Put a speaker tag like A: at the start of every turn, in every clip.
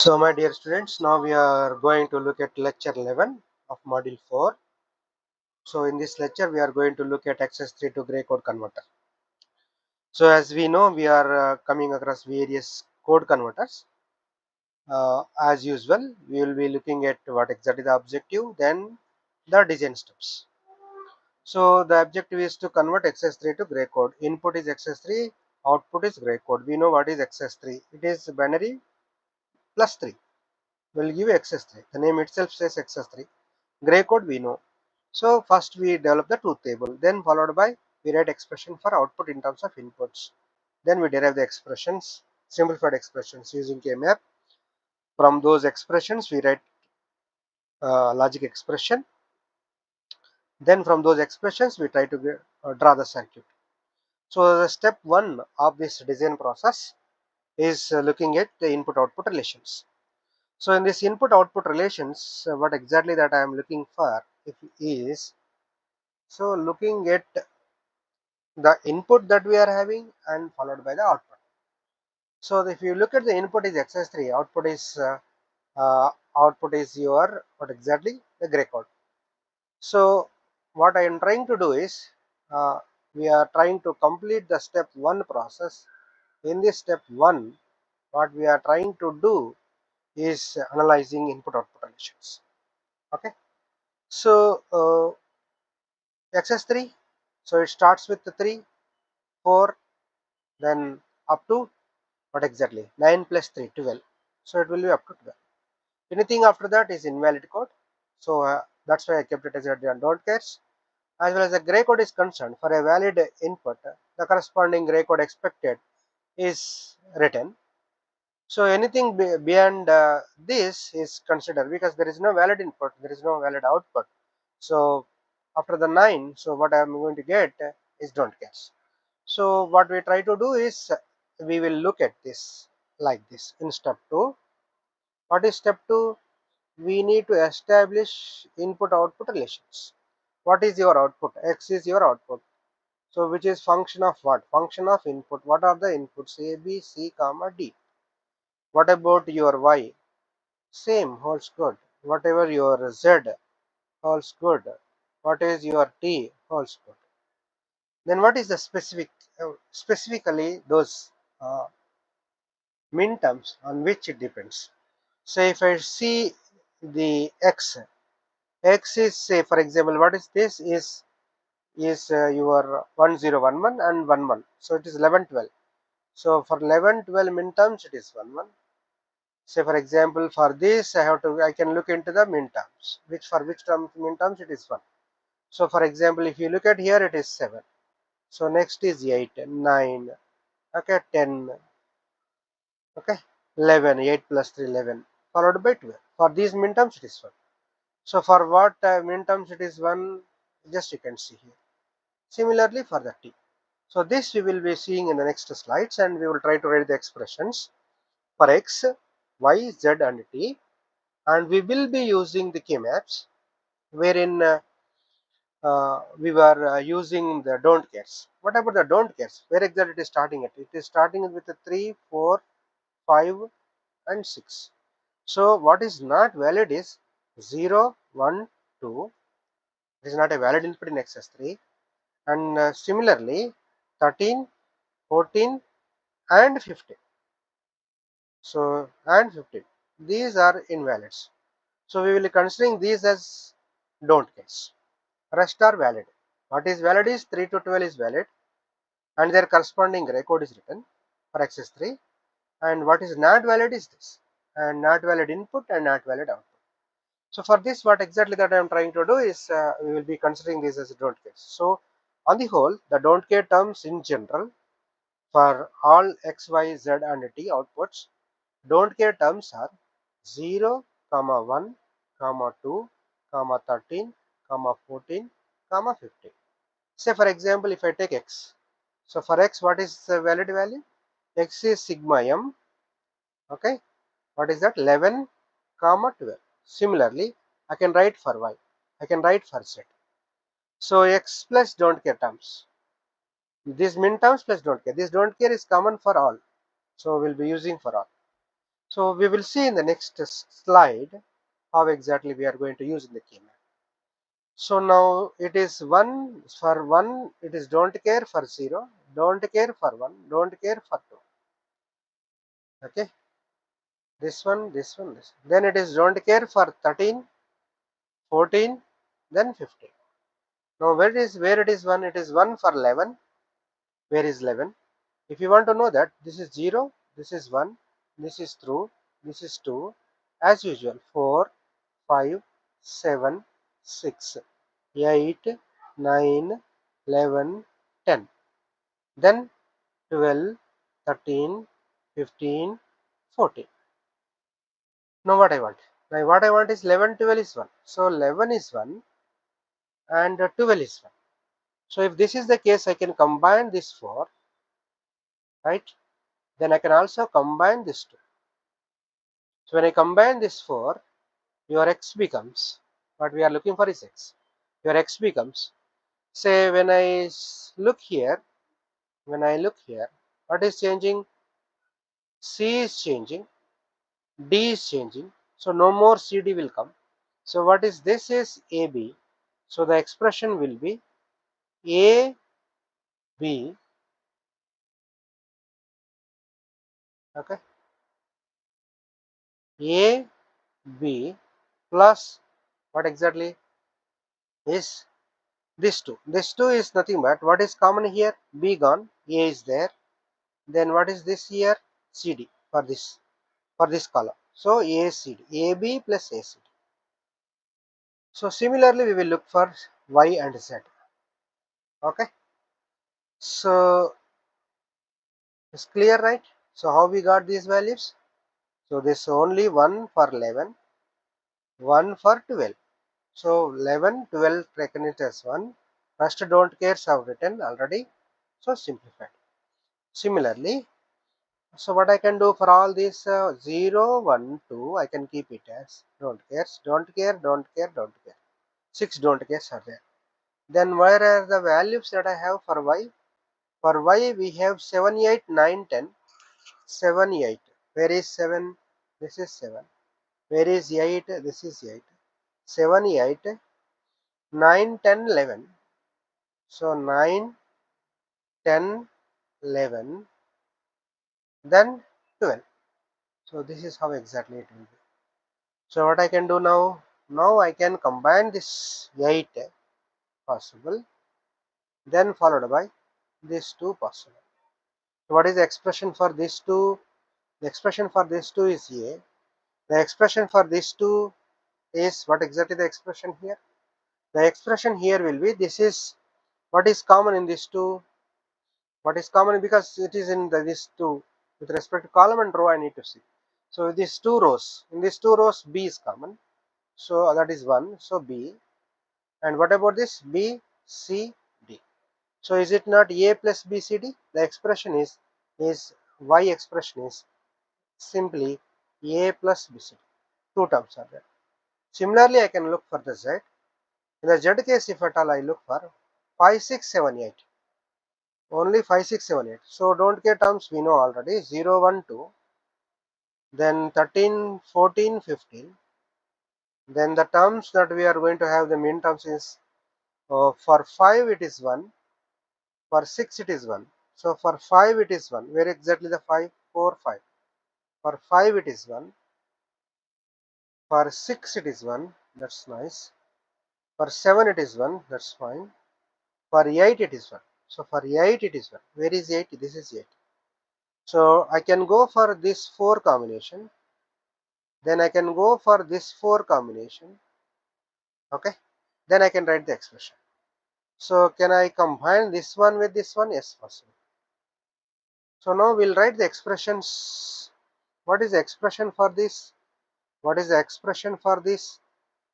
A: So my dear students, now we are going to look at lecture 11 of module 4. So in this lecture we are going to look at access 3 to gray code converter. So as we know, we are coming across various code converters. As usual, we will be looking at what exactly the objective, then the design steps. So the objective is to convert access3 to gray code. Input is access3, output is gray code. We know what is access3. It is binary plus 3. Will give access3. The name itself says access3. Gray code we know. So first we develop the truth table, then followed by we write expression for output in terms of inputs. Then we derive the expressions, simplified expressions using K-map. From those expressions we write logic expression. Then from those expressions we try to draw the circuit. So the step 1 of this design process is looking at the input output relations. So in this input output relations, what exactly that I am looking for is, so looking at the input that we are having and followed by the output. So if you look at the input is access3, output is your what exactly the gray code. So what I am trying to do is uh, we are trying to complete the step 1 process. In this step 1, what we are trying to do is analyzing input output relations. Okay, so access3, so it starts with the 3, 4, then up to what exactly 9 plus 3 12. So it will be up to 12. Anything after that is invalid code. So that's why I kept it as a don't cares. As well as the gray code is concerned, for a valid input the corresponding gray code expected is written. So anything beyond this is considered, because there is no valid input, there is no valid output. So after the 9, so what I am going to get is don't cares. So what we try to do is we will look at this like this in step 2. What is step 2? We need to establish input output relations. What is your output? X is your output. So which is function of what? Function of input. What are the inputs? A, B, C, comma, D. What about your Y? Same, holds good. Whatever your Z, holds good. What is your T, holds good. Then what is the specifically those uh, min terms on which it depends. So if I see the X is, say for example, what is this is your 1011 and 11. So it is 11 12. So for 11 12 min terms it is 11. Say for example, for this I can look into the min terms, which for which term min terms it is 1. So for example, if you look at here it is 7. So next is 8, 9, okay, 10, okay, 11, 8 plus 3 11, followed by 12. For these min terms it is 1. So for what min terms it is 1, just you can see here. Similarly for the T. So this we will be seeing in the next slides, and we will try to write the expressions for X, Y, Z and T, and we will be using the key maps, wherein we were using the don't cares. What about the don't cares? Where exactly it is starting at? It is starting with the 3, 4, 5 and 6. So what is not valid is 0, 1, 2. It is not a valid input in XS3. And similarly 13, 14 and 15. So and 15. These are invalids. So we will be considering these as don't cares. Rest are valid. What is valid is 3 to 12 is valid, and their corresponding gray code is written for XS3. And what is not valid is this, and not valid input and not valid output. So for this, what exactly that I am trying to do is we will be considering this as a don't care. So on the whole, the don't care terms in general for all X, Y, Z and T outputs, don't care terms are 0, 1, 2, 13, 14, 15. Say for example, if I take X, so for X, what is the valid value? X is sigma m. Okay, what is that? 11, 12. Similarly, I can write for Y. I can write for Z. So X plus don't care terms. These min terms plus don't care. This don't care is common for all. So we'll be using for all. So we will see in the next slide how exactly we are going to use in the keyman. So now it is 1 for 1, it is don't care for 0, don't care for 1, don't care for 2. Okay, this one, this one, this. Then it is don't care for 13, 14, then 15. Now where it is 1? It is 1 for 11. Where is 11? If you want to know that, this is 0, this is 1, this is true, this is 2. As usual, 4, 5, 7, 6, 8, 9, 11, 10. Then 12, 13, 15, 14. Now what I want? Now what I want is 11, 12 is 1. So 11 is 1 and 12 is 1. So if this is the case, I can combine this 4, right? Then I can also combine this 2. So when I combine this 4, your x becomes, what we are looking for is x. Your x becomes, say when I look here, what is changing? C is changing, D is changing. So no more CD will come. So what is this is AB. So the expression will be AB, okay, AB plus what exactly is this 2. This 2 is nothing but what is common here? B gone, A is there. Then what is this here? CD for this column. So ACD, AB plus ACD. So similarly, we will look for Y and Z. Okay. So it's clear, right? So how we got these values? So this only 1 for 11, 1 for 12. So 11, 12 taken it as 1. Rest don't cares have written already. So simplified. Similarly, so what I can do for all these 0, 1, 2, I can keep it as don't cares, don't care, don't care, don't care. 6 don't cares are there. Then where are the values that I have for y? For y we have 7, 8, 9, 10. 7, 8. Where is 7? This is 7. Where is 8? This is 8. 7, 8, 9, 10, 11. So 9, 10, 11, then 12. So this is how exactly it will be. So what I can do now? Now I can combine this 8 possible, then followed by this 2 possible. So what is the expression for this 2? The expression for this 2 is A. The expression for this 2 is what exactly the expression here? The expression here will be this is what is common in this 2. What is common because it is in this 2 with respect to column and row I need to see. So these 2 rows, in these 2 rows B is common. So that is 1. So B. And what about this? B, C, D. So is it not A plus B, C, D? The expression is Y expression is simply A plus B, C, D. 2 terms are there. Similarly, I can look for the Z. In the Z case, if at all I look for 5, 6, 7, 8. Only 5, 6, 7, 8. So don't get terms we know already 0, 1, 2. Then 13, 14, 15. Then the terms that we are going to have the mean terms is for 5 it is 1. For 6 it is 1. So for 5 it is 1. Where exactly the 5? 4, 5. For 5 it is 1. For 6 it is 1. That's nice. For 7 it is 1. That's fine. For 8 it is 1. So for 8 it is 1. Where is 8? This is 8. So I can go for this 4 combination. Then I can go for this 4 combination. Okay. Then I can write the expression. So can I combine this one with this one? Yes, possible. So now we'll write the expressions. What is the expression for this? What is the expression for this?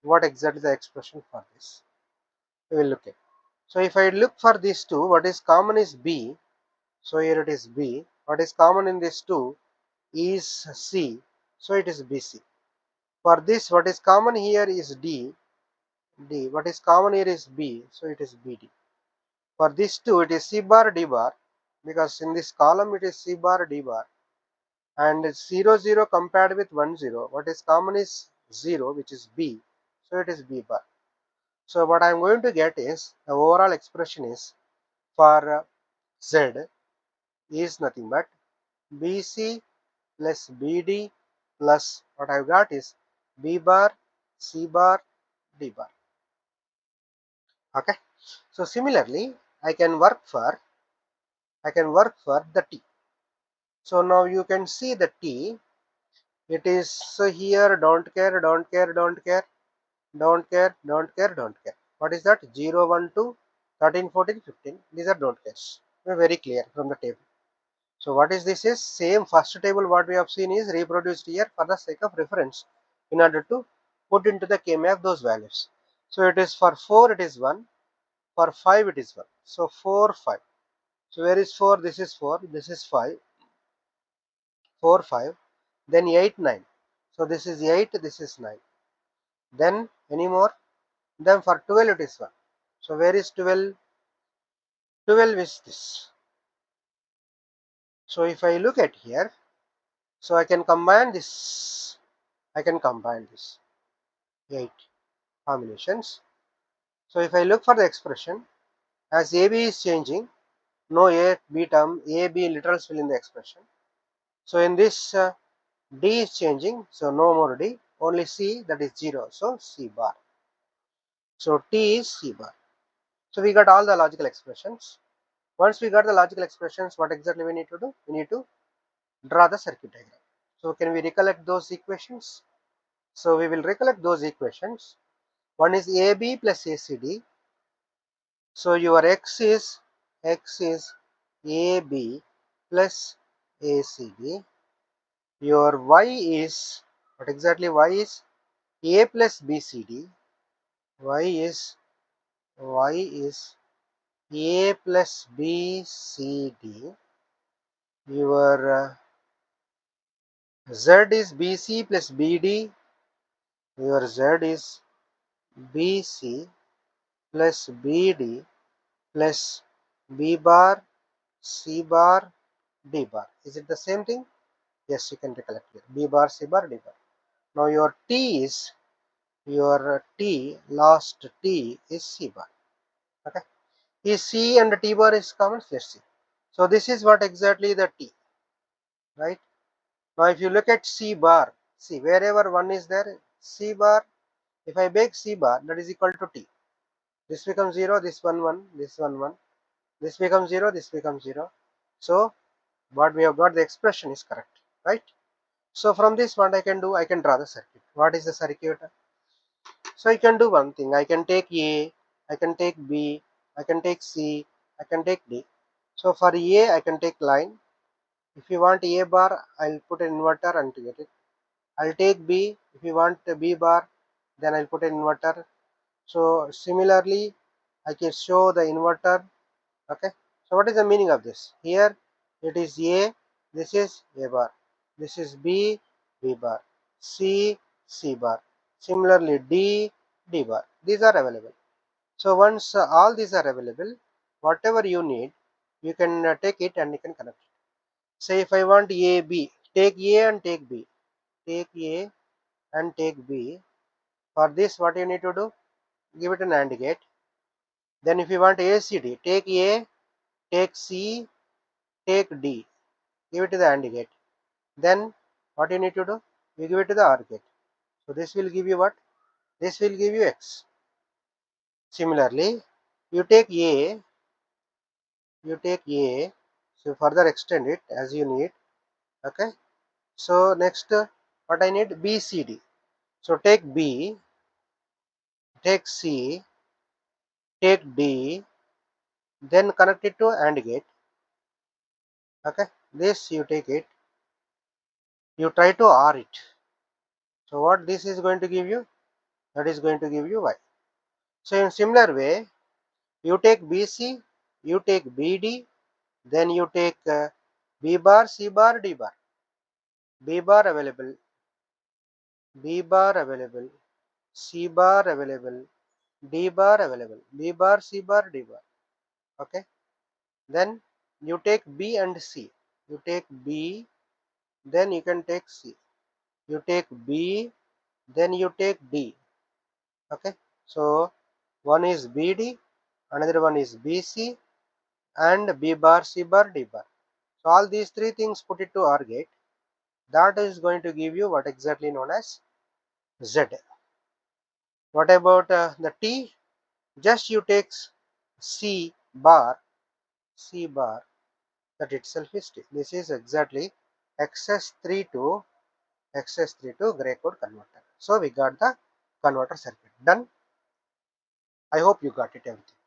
A: What exactly the expression for this? We will look at. So if I look for these two, what is common is B. So here it is B. What is common in this two is C. So it is BC. For this, what is common here is D. D. What is common here is B. So it is BD. For this two, it is C bar D bar because in this column it is C bar D bar. and 0 0 compared with 1 0, what is common is 0, which is b, so it is b bar. So what I am going to get is the overall expression is for z is nothing but bc plus bd plus what I've got is b bar, c bar, d bar. Okay. So similarly, I can work for the t. So now you can see the t. It is so here don't care, don't care, don't care, don't care, don't care, don't care. What is that? 0, 1, 2, 13, 14, 15. These are don't cares. Very clear from the table. So what is this is same first table what we have seen is reproduced here for the sake of reference in order to put into the K-map those values. So it is for 4 it is 1, for 5 it is 1. So 4, 5. So where is 4? This is 4, this is 5, 4, 5. Then 8, 9. So this is 8, this is 9. Then any more? Then for 12 it is 1. So where is 12? 12 is this. So if I look at here, so I can combine this. I can combine this 8 combinations. So if I look for the expression, as AB is changing, no A, B term, A, B literals fill in the expression. So in this D is changing, so no more D, only C, that is 0, so C bar. So T is C bar. So we got all the logical expressions. Once we got the logical expressions, what exactly we need to do? We need to draw the circuit diagram. So can we recollect those equations? So we will recollect those equations. One is AB plus ACD. So your x is AB plus ACD. Your y is, what exactly y is? A plus BCD. y is A plus BCD. Your z is BC plus BD. Your z is BC plus BD plus B bar, C bar, D bar. Is it the same thing? Yes, you can recollect here. B bar, C bar, D bar. Now your T is, your T, last T is C bar. Okay. Is C and T bar is common? Let's see. So this is what exactly the T, right? Now if you look at C bar, see wherever 1 is there, C bar, if I make C bar, that is equal to T. This becomes 0, this 1, 1, this 1, 1. This becomes 0, this becomes 0. So what we have got, the expression is correct, right? So from this what I can do, I can draw the circuit. What is the circuit? So I can do one thing. I can take A, I can take B, I can take C, I can take D. So for A, I can take line. If you want A bar, I'll put an inverter and to get it. I'll take B. If you want B bar, then I'll put an inverter. So similarly, I can show the inverter. Okay. So what is the meaning of this? Here it is A, this is A bar. This is B, B bar. C, C bar. Similarly D, D bar. These are available. So once all these are available, whatever you need, you can take it and you can connect it. Say if I want A, B, take A and take B. Take A and take B. For this, what you need to do? Give it an AND gate. Then if you want ACD, take A, take C, take D. Give it to the AND gate. Then what you need to do? You give it to the OR gate. So this will give you what? This will give you X. Similarly, you take A, so further extend it as you need. Okay. So next, what I need? BCD. So take B, take C, take D, then connect it to AND gate. Okay. This you take it, you try to OR it. So what this is going to give you? That is going to give you Y. So in similar way, you take BC, you take BD, then you take B bar, C bar, D bar. B bar available, B bar available, C bar available, D bar available, B bar, C bar, D bar. Okay. Then you take B and C. You take B, then you can take C. You take B, then you take D. Okay, so one is BD, another one is BC, and B bar, C bar, D bar. So all these three things put it to OR gate. That is going to give you what exactly known as Z. What about the T? Just you take C bar, C bar, that itself is T. This is exactly XS3 to gray code converter. So we got the converter circuit done. I hope you got it everything.